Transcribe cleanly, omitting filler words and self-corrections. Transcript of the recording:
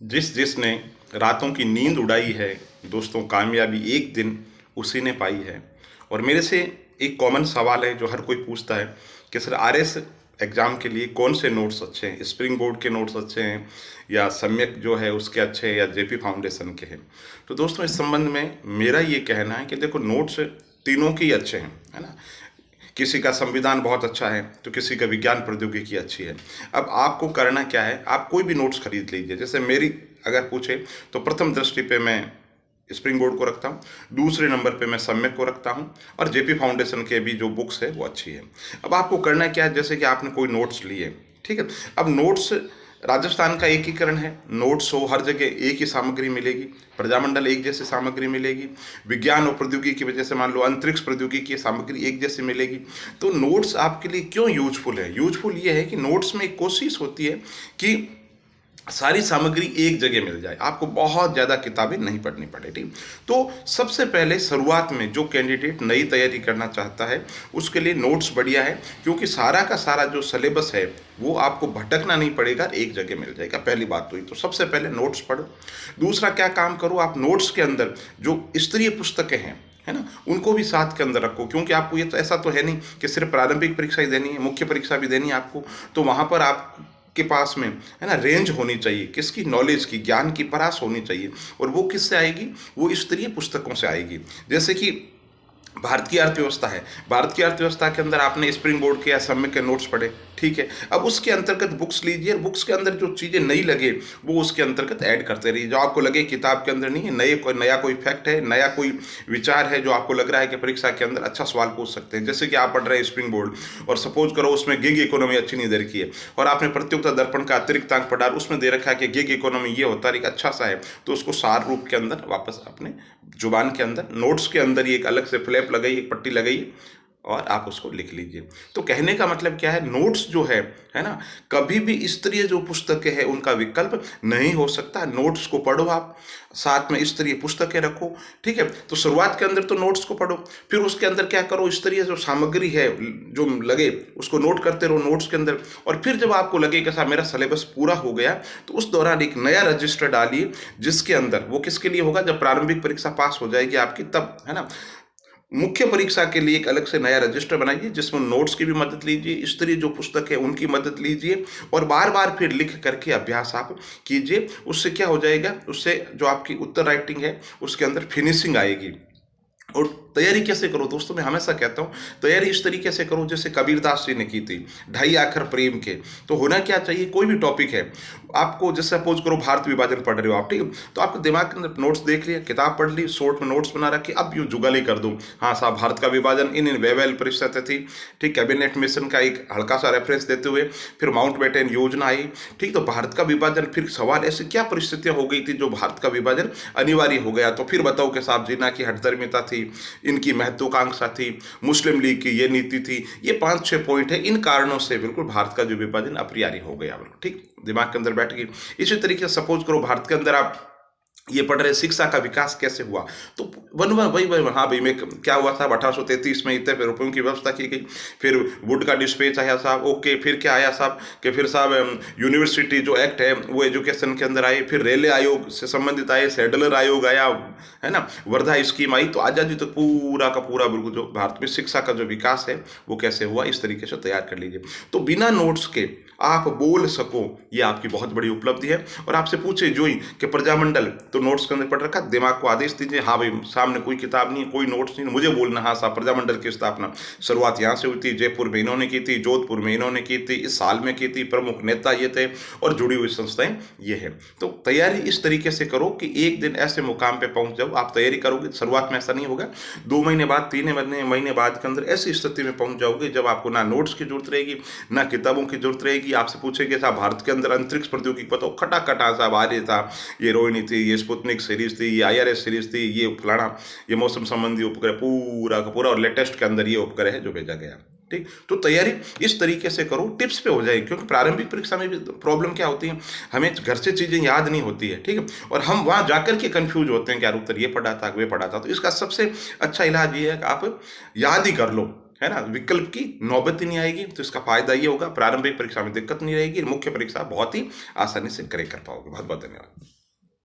जिसने रातों की नींद उड़ाई है दोस्तों, कामयाबी एक दिन उसी ने पाई है। और मेरे से एक कॉमन सवाल है जो हर कोई पूछता है कि सर आरएस एग्ज़ाम के लिए कौन से नोट्स अच्छे हैं, स्प्रिंग बोर्ड के नोट्स अच्छे हैं या सम्यक जो है उसके अच्छे हैं या जेपी फाउंडेशन के हैं। तो दोस्तों इस संबंध में मेरा ये कहना है कि देखो, नोट्स तीनों के ही अच्छे हैं, है ना। किसी का संविधान बहुत अच्छा है तो किसी का विज्ञान प्रौद्योगिकी अच्छी है। अब आपको करना क्या है, आप कोई भी नोट्स खरीद लीजिए। जैसे मेरी अगर पूछे तो प्रथम दृष्टि पे मैं स्प्रिंग बोर्ड को रखता हूँ, दूसरे नंबर पे मैं सम्यक को रखता हूँ, और जेपी फाउंडेशन के भी जो बुक्स है वो अच्छी है। अब आपको करना क्या है, जैसे कि आपने कोई नोट्स लिए, ठीक है। अब नोट्स राजस्थान का एकीकरण है, नोट्स हो हर जगह एक ही सामग्री मिलेगी, प्रजामंडल एक जैसी सामग्री मिलेगी, विज्ञान और प्रौद्योगिकी की वजह से मान लो अंतरिक्ष प्रौद्योगिकी की सामग्री एक जैसी मिलेगी। तो नोट्स आपके लिए क्यों यूजफुल है? यूजफुल ये है कि नोट्स में एक कोशिश होती है कि सारी सामग्री एक जगह मिल जाए, आपको बहुत ज़्यादा किताबें नहीं पढ़नी पड़े, ठीक। तो सबसे पहले शुरुआत में जो कैंडिडेट नई तैयारी करना चाहता है उसके लिए नोट्स बढ़िया है, क्योंकि सारा का सारा जो सिलेबस है वो आपको भटकना नहीं पड़ेगा, एक जगह मिल जाएगा। पहली बात तो ये, तो सबसे पहले नोट्स पढ़ो। दूसरा क्या काम करो, आप नोट्स के अंदर जो स्तरीय पुस्तकें हैं, है ना, उनको भी साथ के अंदर रखो, क्योंकि आपको ये तो ऐसा तो है नहीं कि सिर्फ प्रारंभिक परीक्षा ही देनी है, मुख्य परीक्षा भी देनी है आपको। तो वहाँ पर आप के पास में, है ना, रेंज होनी चाहिए, किसकी नॉलेज की, ज्ञान की परास होनी चाहिए। और वो किससे आएगी? वो स्तरीय पुस्तकों से आएगी। जैसे कि भारत की अर्थव्यवस्था है, भारत की अर्थव्यवस्था के अंदर आपने स्प्रिंग बोर्ड के या सम्यक के नोट्स पढ़े, ठीक है। अब उसके अंतर्गत बुक्स लीजिए, और बुक्स के अंदर जो चीज़ें नई लगे वो उसके अंतर्गत ऐड करते रहिए। जो आपको लगे किताब के अंदर नहीं है, नया कोई फैक्ट है, नया कोई विचार है जो आपको लग रहा है कि परीक्षा के अंदर अच्छा सवाल पूछ सकते हैं। जैसे कि आप पढ़ रहे हैं स्प्रिंग बोर्ड, और सपोज करो उसमें गिग इकोनॉमी अच्छी नहीं दे रखी है, और आपने प्रतियोगिता दर्पण का अतिरिक्त अंक पढ़ा, उसमें दे रखा है कि गिग इकोनॉमी ये होता है, एक अच्छा सा है, तो उसको सार रूप के अंदर वापस अपने जुबान के अंदर, नोट्स के अंदर ही एक अलग से फ्लैप लगाई, एक पट्टी लगाई, और आप उसको लिख लीजिए। तो कहने का मतलब क्या है, नोट्स जो है ना, कभी भी स्तरीय जो पुस्तकें हैं उनका विकल्प नहीं हो सकता। नोट्स को पढ़ो, आप साथ में स्तरीय पुस्तकें रखो, ठीक है। तो शुरुआत के अंदर तो नोट्स को पढ़ो, फिर उसके अंदर क्या करो, स्तरीय जो सामग्री है जो लगे उसको नोट करते रहो नोट्स के अंदर। और फिर जब आपको लगे कि साहब मेरा सिलेबस पूरा हो गया, तो उस दौरान एक नया रजिस्टर डालिए, जिसके अंदर वो किसके लिए होगा, जब प्रारंभिक परीक्षा पास हो जाएगी आपकी तब, है ना। मुख्य परीक्षा के लिए एक अलग से नया रजिस्टर बनाइए, जिसमें नोट्स की भी मदद लीजिए, स्तरीय जो पुस्तक है उनकी मदद लीजिए, और बार बार फिर लिख करके अभ्यास आप कीजिए। उससे क्या हो जाएगा, उससे जो आपकी उत्तर राइटिंग है उसके अंदर फिनिशिंग आएगी। और तैयारी कैसे करो दोस्तों, मैं हमेशा कहता हूँ तैयारी इस तरीके से करो जैसे कबीरदास जी ने की थी, ढाई आखर प्रेम के। तो होना क्या चाहिए, कोई भी टॉपिक है आपको, जैसे सपोज करो भारत विभाजन पढ़ रहे हो आप, ठीक है, तो आपके दिमाग के अंदर नोट्स देख लिया, किताब पढ़ ली, शॉर्ट में नोट्स बना रखी, अब यूँ जुगाली कर दो, हाँ साहब भारत का विभाजन इन वेवेल परिस्थिति थी, ठीक, कैबिनेट मिशन का एक हल्का सा रेफरेंस देते हुए, फिर माउंटबेटन योजना आई, ठीक। तो भारत का विभाजन, फिर सवाल ऐसी क्या परिस्थितियां हो गई थी जो भारत का विभाजन अनिवार्य हो गया, तो फिर बताओ कि साहब जीना की हठधर्मिता थी, इनकी महत्वाकांक्षा थी, मुस्लिम लीग की ये नीति थी, ये 5-6 पॉइंट है, इन कारणों से बिल्कुल भारत का जो विभाजन अपरिहार्य हो गया, बिल्कुल ठीक, दिमाग के अंदर बैठ गई। इसी तरीके से सपोज करो भारत के अंदर आप ये पढ़ रहे शिक्षा का विकास कैसे हुआ, तो वही हाँ भाई मैं क्या हुआ था, 1833 में इतने रुपयों की व्यवस्था की गई, फिर वुड का डिस्पेच आया साहब, ओके, फिर क्या आया साहब कि फिर साहब यूनिवर्सिटी जो एक्ट है वो एजुकेशन के अंदर आए, फिर रेलवे आयोग से संबंधित आए, सैडलर आयोग आया, है ना, वर्धा स्कीम आई। तो आज़ादी तो पूरा का पूरा बिल्कुल जो भारत में शिक्षा का जो विकास है वो कैसे हुआ, इस तरीके से तैयार कर लीजिए। तो बिना नोट्स के आप बोल सको, ये आपकी बहुत बड़ी उपलब्धि है। और आपसे पूछे जो ही कि प्रजामंडल तो नोट्स के अंदर पढ़ रखा, दिमाग को आदेश दीजिए, हाँ भाई सामने कोई किताब नहीं है, कोई नोट्स नहीं, मुझे बोलना, हाँ साहब प्रजामंडल की स्थापना शुरुआत यहाँ से हुई थी, जयपुर में इन्होंने की थी, जोधपुर में इन्होंने की थी, इस साल में की थी, प्रमुख नेता ये थे, और जुड़ी हुई संस्थाएं ये है। तो तैयारी इस तरीके से करो कि एक दिन ऐसे मुकाम पे पहुंच जाओ। आप तैयारी करोगे, शुरुआत में ऐसा नहीं होगा, 2 महीने बाद, 3 महीने बाद के अंदर ऐसी स्थिति में पहुंच जाओगे जब आपको ना नोट्स की जरूरत रहेगी, ना किताबों की जरूरत रहेगी। आपसे पूछेंगे साहब भारत के अंदर अंतरिक्ष प्रौद्योगिकी बताओ, खटाखटा साहब आ रही था, ये रोहिणी थी, ये स्पुतनिक सीरीज थी, ये आईआरएस सीरीज थी, ये फलाना, ये मौसम संबंधी उपग्रह पूरा का पूरा, और लेटेस्ट के अंदर ये उपग्रह है जो भेजा गया, ठीक। तो तैयारी इस तरीके से करो, टिप्स पे हो जाएगी, क्योंकि प्रारंभिक परीक्षा में भी प्रॉब्लम क्या होती है, हमें घर से चीज़ें याद नहीं होती है, ठीक है, और हम वहाँ जाकर के कंफ्यूज होते हैं कि यार उत्तर ये पढ़ा था, वे पढ़ा था। तो इसका सबसे अच्छा इलाज ये है कि आप याद ही कर लो, है ना, विकल्प की नौबत ही नहीं आएगी। तो इसका फायदा ये होगा, प्रारंभिक परीक्षा में दिक्कत नहीं रहेगी, मुख्य परीक्षा बहुत ही आसानी से क्रैक कर पाओगे। बहुत बहुत धन्यवाद।